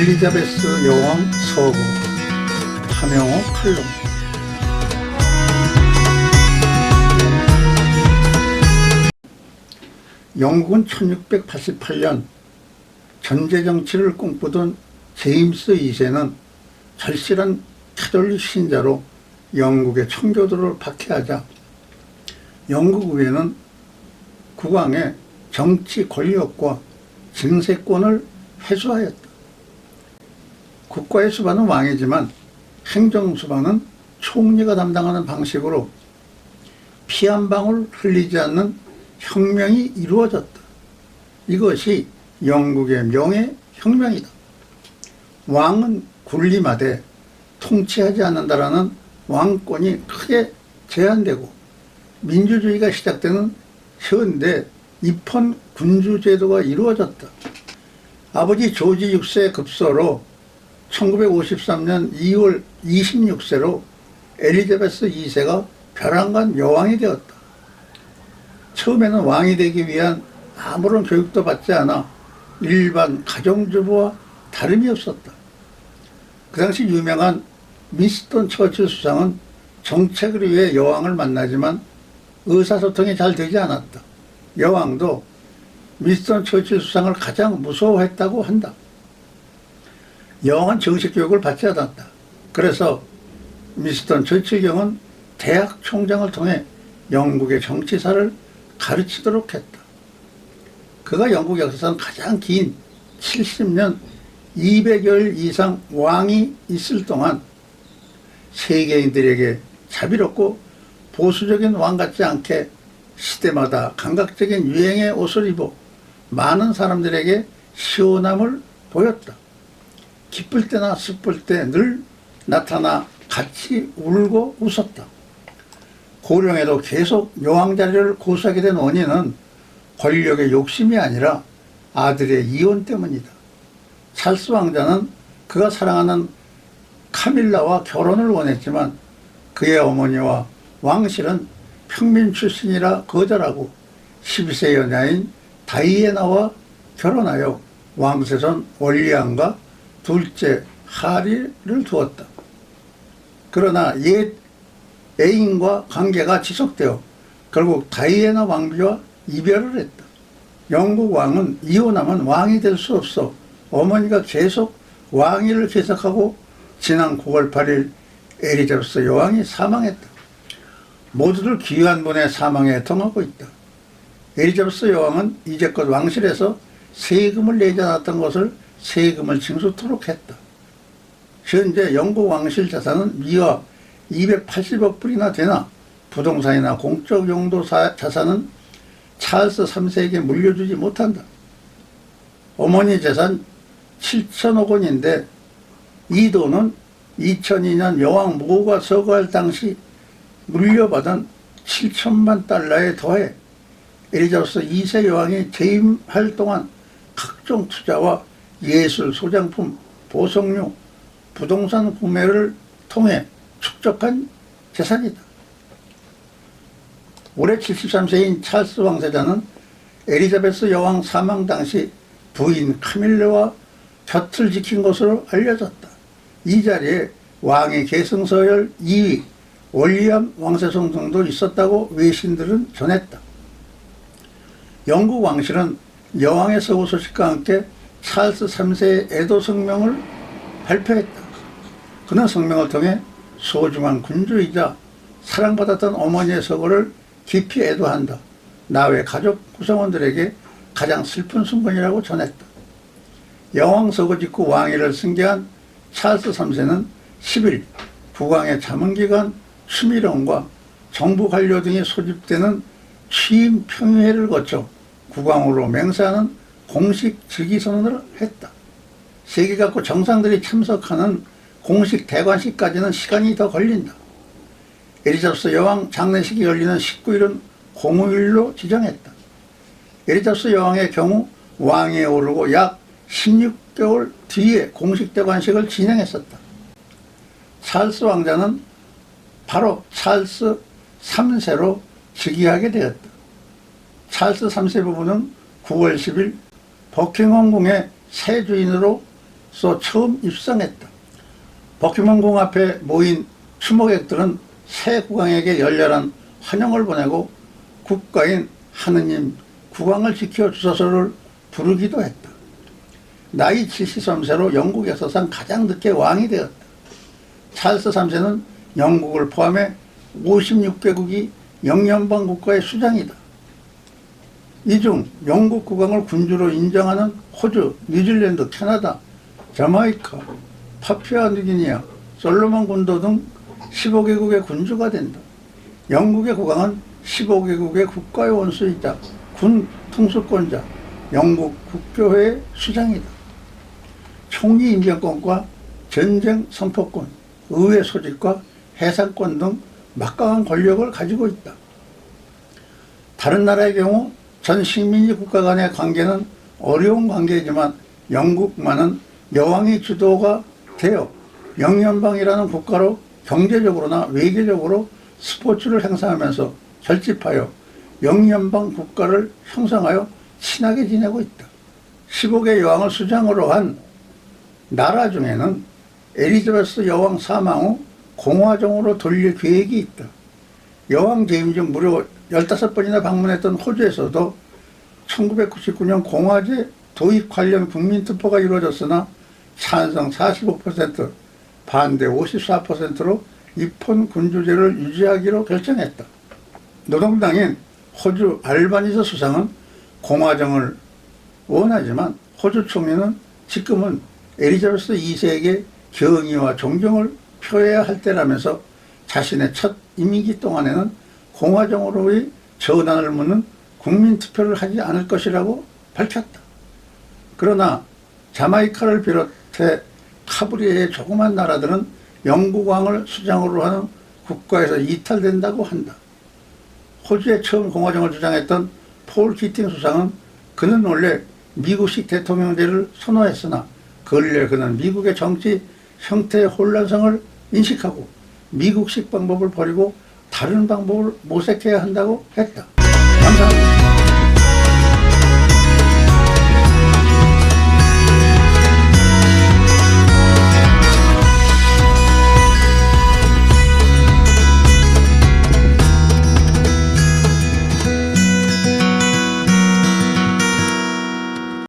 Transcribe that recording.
엘리자베스 여왕 서거 함영호 칼럼. 영국은 1688년 전제정치를 꿈꾸던 제임스 2세는 절실한 캐톨릭 신자로 영국의 청교도를 박해하자 영국 의회는 국왕의 정치 권력과 증세권을 회수하였다. 국가의 수반은 왕이지만 행정수반은 총리가 담당하는 방식으로 피 한 방울 흘리지 않는 혁명이 이루어졌다. 이것이 영국의 명예혁명이다. 왕은 군림하되 통치하지 않는다라는 왕권이 크게 제한되고 민주주의가 시작되는 현대 입헌 군주제도가 이루어졌다. 아버지 조지 6세 급서로 1953년 2월 26세로 엘리자베스 2세가 벼랑간 여왕이 되었다. 처음에는 왕이 되기 위한 아무런 교육도 받지 않아 일반 가정주부와 다름이 없었다. 그 당시 유명한 윈스턴 처칠 수상은 정책을 위해 여왕을 만나지만 의사소통이 잘 되지 않았다. 여왕도 윈스턴 처칠 수상을 가장 무서워했다고 한다. 여왕은 정식 교육을 받지 않았다. 그래서 윈스턴 처칠 경은 대학 총장을 통해 영국의 정치사를 가르치도록 했다. 그가 영국 역사상 가장 긴 70년 200여일 이상 왕이 있을 동안 세계인들에게 자비롭고 보수적인 왕 같지 않게 시대마다 감각적인 유행의 옷을 입어 많은 사람들에게 시원함을 보였다. 기쁠 때나 슬플 때 늘 나타나 같이 울고 웃었다. 고령에도 계속 여왕 자리를 고수하게 된 원인은 권력의 욕심이 아니라 아들의 이혼 때문이다. 찰스 왕자는 그가 사랑하는 카밀라와 결혼을 원했지만 그의 어머니와 왕실은 평민 출신이라 거절하고 12세 여자인 다이애나와 결혼하여 왕세손 월리안과 둘째 하리를 두었다. 그러나 옛 애인과 관계가 지속되어 결국 다이애나 왕비와 이별을 했다. 영국 왕은 이혼하면 왕이 될 수 없어 어머니가 계속 왕위를 계속하고 지난 9월 8일 엘리자베스 여왕이 사망했다. 모두들 귀한 분의 사망에 애통하고 있다. 엘리자베스 여왕은 이제껏 왕실에서 세금을 내지 않았던 것을 세금을 징수토록 했다. 현재 영국 왕실 자산은 미화 280억 불이나 되나 부동산이나 공적 용도 자산은 찰스 3세에게 물려주지 못한다. 어머니 재산 7천억 원인데 이 돈은 2002년 여왕 모가 서거할 당시 물려받은 7천만 달러에 더해 엘리자베스 2세 여왕이 재임할 동안 각종 투자와 예술 소장품, 보석류, 부동산 구매를 통해 축적한 재산이다. 올해 73세인 찰스 왕세자는 엘리자베스 여왕 사망 당시 부인 카밀라와 곁을 지킨 것으로 알려졌다. 이 자리에 왕의 계승서열 2위 월리엄 왕세손 등도 있었다고 외신들은 전했다. 영국 왕실은 여왕의 서거 소식과 함께 찰스 3세의 애도 성명을 발표했다. 그는 성명을 통해 소중한 군주이자 사랑받았던 어머니의 서거를 깊이 애도한다. 나 외 가족 구성원들에게 가장 슬픈 순간이라고 전했다. 여왕 서거 직후 왕위를 승계한 찰스 3세는 10일 국왕의 자문기관 추미령과 정부 관료 등이 소집되는 취임 평의회를 거쳐 국왕으로 맹세하는 공식 즉위선언을 했다. 세계 각국 정상들이 참석하는 공식 대관식까지는 시간이 더 걸린다. 엘리자베스 여왕 장례식이 열리는 19일은 공휴일로 지정했다. 엘리자베스 여왕의 경우 왕위에 오르고 약 16개월 뒤에 공식 대관식을 진행했었다. 찰스 왕자는 바로 찰스 3세로 즉위하게 되었다. 찰스 3세 부부는 9월 10일 버킹엄 궁의 새 주인으로 처음 입성했다. 버키먼궁 앞에 모인 추모객들은 새 국왕에게 열렬한 환영을 보내고 국가인 하느님 국왕을 지켜주소서를 부르기도 했다. 나이 73세로 영국 역사상 가장 늦게 왕이 되었다. 찰스 3세는 영국을 포함해 56개국이 영연방 국가의 수장이다. 이 중 영국 국왕을 군주로 인정하는 호주, 뉴질랜드, 캐나다, 자마이카, 파푸아뉴기니아, 솔로몬 군도 등 15개국의 군주가 된다. 영국의 국왕은 15개국의 국가의 원수이자 군 통수권자, 영국 국교회의 수장이다. 총리 임명권과 전쟁 선포권, 의회 소집과 해산권 등 막강한 권력을 가지고 있다. 다른 나라의 경우 전 식민지 국가 간의 관계는 어려운 관계이지만 영국만은 여왕이 주도가 되어 영연방이라는 국가로 경제적으로나 외교적으로 스포츠를 행사하면서 결집하여 영연방 국가를 형성하여 친하게 지내고 있다. 15개 여왕을 수장으로 한 나라 중에는 엘리자베스 여왕 사망 후 공화정으로 돌릴 계획이 있다. 여왕 재임 중 무려 15번이나 방문했던 호주에서도 1999년 공화제 도입 관련 국민투표가 이루어졌으나 찬성 45%, 반대 54%로 입헌 군주제를 유지하기로 결정했다. 노동당인 호주 알바니스 수상은 공화정을 원하지만 호주 총리는 지금은 엘리자베스 2세에게 경의와 존경을 표해야 할 때라면서 자신의 첫 임기 동안에는 공화정으로의 전환을 묻는 국민투표를 하지 않을 것이라고 밝혔다. 그러나 자마이카를 비롯해 카브리아의 조그만 나라들은 영국왕을 수장으로 하는 국가에서 이탈된다고 한다. 호주에 처음 공화정을 주장했던 폴 키팅 수상은 그는 원래 미국식 대통령제를 선호했으나 근래 그는 미국의 정치 형태의 혼란성을 인식하고 미국식 방법을 버리고 다른 방법을 모색해야 한다고 했다.